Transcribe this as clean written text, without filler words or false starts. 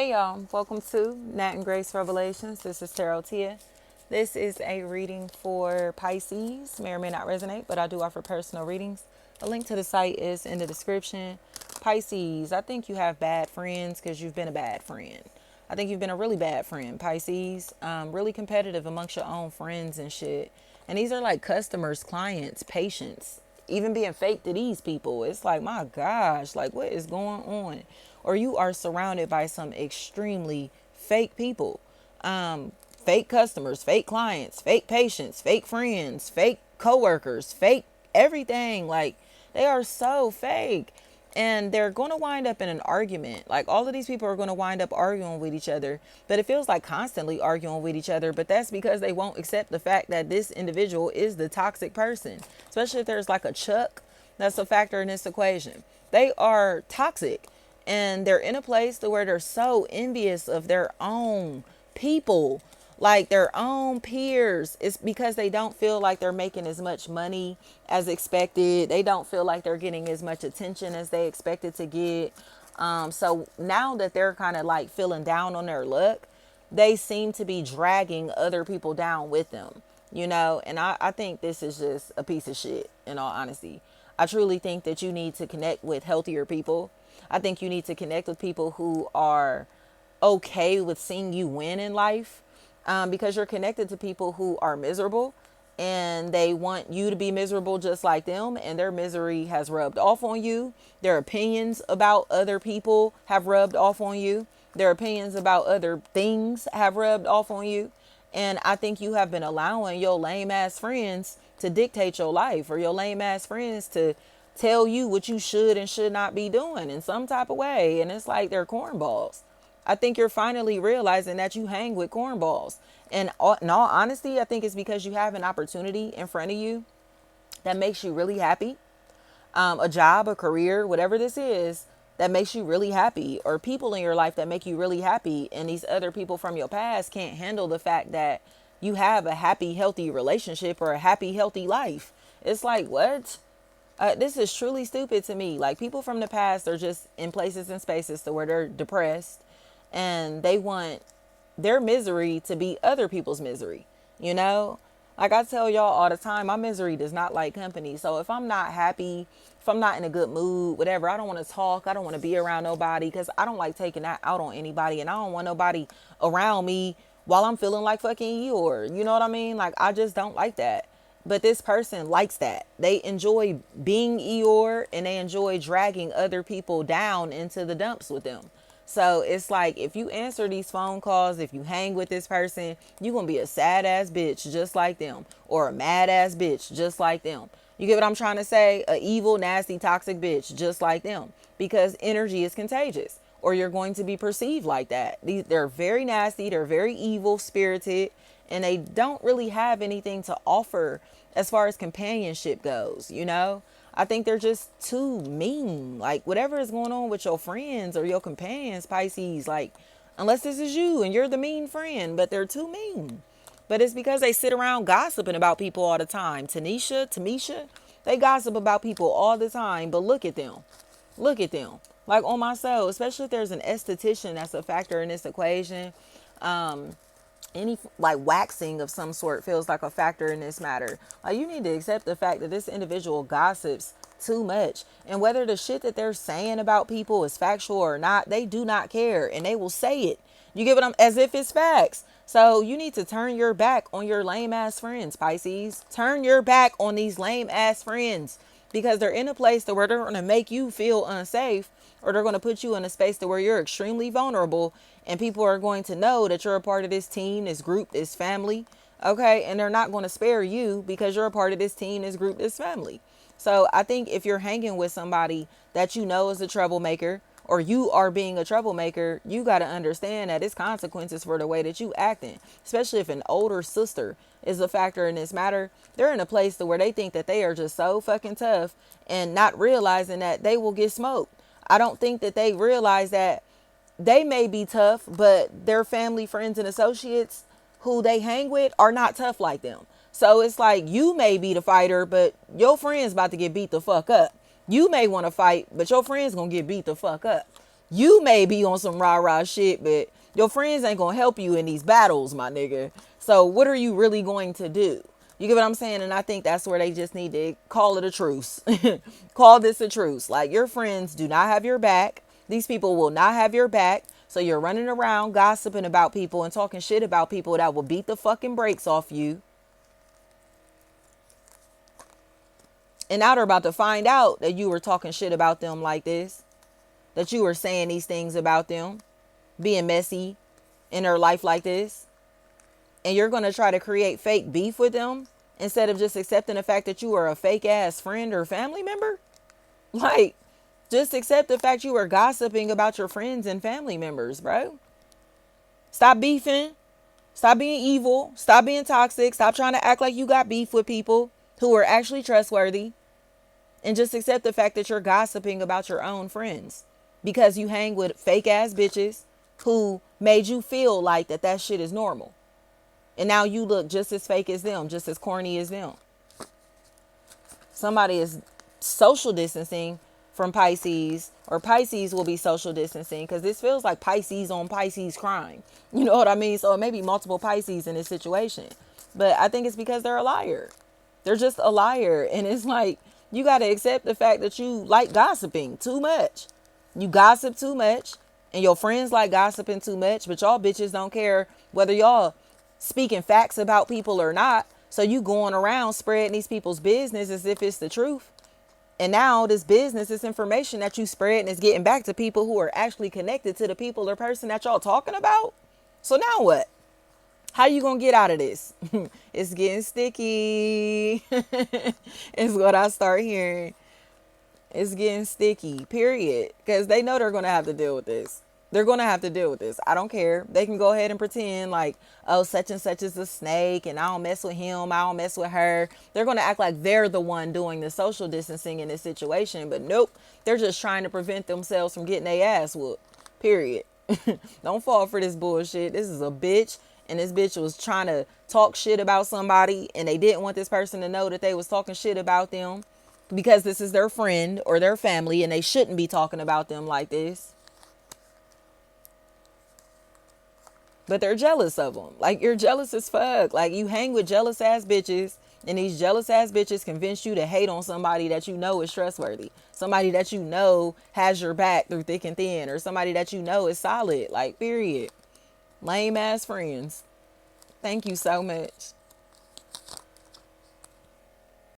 Hey y'all, welcome to Nat and Grace Revelations. This is Tarot Tia. This is a reading for Pisces. May or may not resonate, but I do offer personal readings. A link to the site is in the description. Pisces, I think you have bad friends because you've been a bad friend. I think you've been a really bad friend, Pisces. Really competitive amongst your own friends and shit. And these are like customers, clients, patients, even being fake to these people. It's like, my gosh, like what is going on? Or you are surrounded by some extremely fake people, fake customers, fake clients, fake patients, fake friends, fake coworkers, fake everything. Like they are so fake. And they're going to wind up in an argument. Like all of these people are going to wind up arguing with each other, but it feels like constantly arguing with each other. But that's because they won't accept the fact that this individual is the toxic person, especially if there's like a Chuck. That's a factor in this equation. They are toxic and they're in a place to where they're so envious of their own people, like their own peers. It's because they don't feel like they're making as much money as expected. They don't feel like they're getting as much attention as they expected to get. So now that they're kind of like feeling down on their luck, they seem to be dragging other people down with them, and I think this is just a piece of shit, in all honesty. I truly think that you need to connect with healthier people. I think you need to connect with people who are okay with seeing you win in life, because you're connected to people who are miserable and they want you to be miserable just like them, and their misery has rubbed off on you. Their opinions about other people have rubbed off on you. Their opinions about other things have rubbed off on you. And I think you have been allowing your lame ass friends to dictate your life, or your lame ass friends to tell you what you should and should not be doing in some type of way. And it's like they're cornballs. I think you're finally realizing that you hang with cornballs. And in all honesty, I think it's because you have an opportunity in front of you that makes you really happy. A job, a career, whatever this is, that makes you really happy, or people in your life that make you really happy. And these other people from your past can't handle the fact that you have a happy, healthy relationship or a happy, healthy life. It's like, what? This is truly stupid to me. Like people from the past are just in places and spaces to where they're depressed and they want their misery to be other people's misery, you know? Like I tell y'all all the time, my misery does not like company. So if I'm not happy, if I'm not in a good mood, whatever, I don't want to talk. I don't want to be around nobody because I don't like taking that out on anybody. And I don't want nobody around me while I'm feeling like fucking Eeyore. You know what I mean? Like I just don't like that. But this person likes that. They enjoy being Eeyore and they enjoy dragging other people down into the dumps with them. So it's like if you answer these phone calls, if you hang with this person, you're going to be a sad ass bitch just like them, or a mad ass bitch just like them. You get what I'm trying to say? A evil, nasty, toxic bitch just like them, because energy is contagious, or you're going to be perceived like that. They're very nasty. They're very evil spirited, and they don't really have anything to offer as far as companionship goes, I think they're just too mean. Like whatever is going on with your friends or your companions, Pisces, like unless this is you and you're the mean friend, but they're too mean. But it's because they sit around gossiping about people all the time. Tamisha, they gossip about people all the time, but look at them. Look at them. Like on my soul, especially if there's an esthetician that's a factor in this equation. Any like waxing of some sort feels like a factor in this matter. Like you need to accept the fact that this individual gossips too much, and whether the shit that they're saying about people is factual or not, they do not care, and they will say it. You give it them as if it's facts. So you need to turn your back on your lame ass friends, Pisces. Turn your back on these lame ass friends, because they're in a place to where they're going to make you feel unsafe, or they're going to put you in a space to where you're extremely vulnerable, and people are going to know that you're a part of this team, this group, this family. Okay. And they're not going to spare you because you're a part of this team, this group, this family. So I think if you're hanging with somebody that you know is a troublemaker, or you are being a troublemaker, you got to understand that it's consequences for the way that you acting, especially if an older sister is a factor in this matter. They're in a place to where they think that they are just so fucking tough, and not realizing that they will get smoked. I don't think that they realize that they may be tough, but their family, friends, and associates who they hang with are not tough like them. So it's like you may be the fighter, but your friend's about to get beat the fuck up. You may want to fight, but your friend's gonna get beat the fuck up. You may be on some rah-rah shit, but your friends ain't gonna help you in these battles, my nigga. So what are you really going to do? You get what I'm saying? And I think that's where they just need to call it a truce. Call this a truce. Like, your friends do not have your back. These people will not have your back. So you're running around gossiping about people and talking shit about people that will beat the fucking brakes off you. And now they're about to find out that you were talking shit about them like this, that you were saying these things about them, being messy in their life like this. And you're going to try to create fake beef with them instead of just accepting the fact that you are a fake ass friend or family member. Like, just accept the fact you are gossiping about your friends and family members, bro. Stop beefing. Stop being evil. Stop being toxic. Stop trying to act like you got beef with people who are actually trustworthy. And just accept the fact that you're gossiping about your own friends because you hang with fake ass bitches who made you feel like that shit is normal. And now you look just as fake as them, just as corny as them. Somebody is social distancing from Pisces, or Pisces will be social distancing, because this feels like Pisces on Pisces crime. You know what I mean? So it may be multiple Pisces in this situation. But I think it's because they're a liar. They're just a liar. And it's like, you got to accept the fact that you like gossiping too much. You gossip too much, and your friends like gossiping too much, but y'all bitches don't care whether y'all speaking facts about people or not. So you going around spreading these people's business as if it's the truth. And now this business, this information that you spread, is getting back to people who are actually connected to the people or person that y'all talking about. So now what? How you gonna get out of this? It's getting sticky. Is what I start hearing. It's getting sticky, period. Because they know they're gonna have to deal with this. They're gonna have to deal with this. I don't care. They can go ahead and pretend like, oh, such and such is a snake and I don't mess with him, I don't mess with her. They're gonna act like they're the one doing the social distancing in this situation. But nope, they're just trying to prevent themselves from getting their ass whooped. Period. Don't fall for this bullshit. This is a bitch. And this bitch was trying to talk shit about somebody, and they didn't want this person to know that they was talking shit about them because this is their friend or their family, and they shouldn't be talking about them like this. But they're jealous of them. Like, you're jealous as fuck. Like, you hang with jealous ass bitches, and these jealous ass bitches convince you to hate on somebody that you know is trustworthy. Somebody that you know has your back through thick and thin, or somebody that you know is solid. Like, period. Lame ass friends. Thank you so much.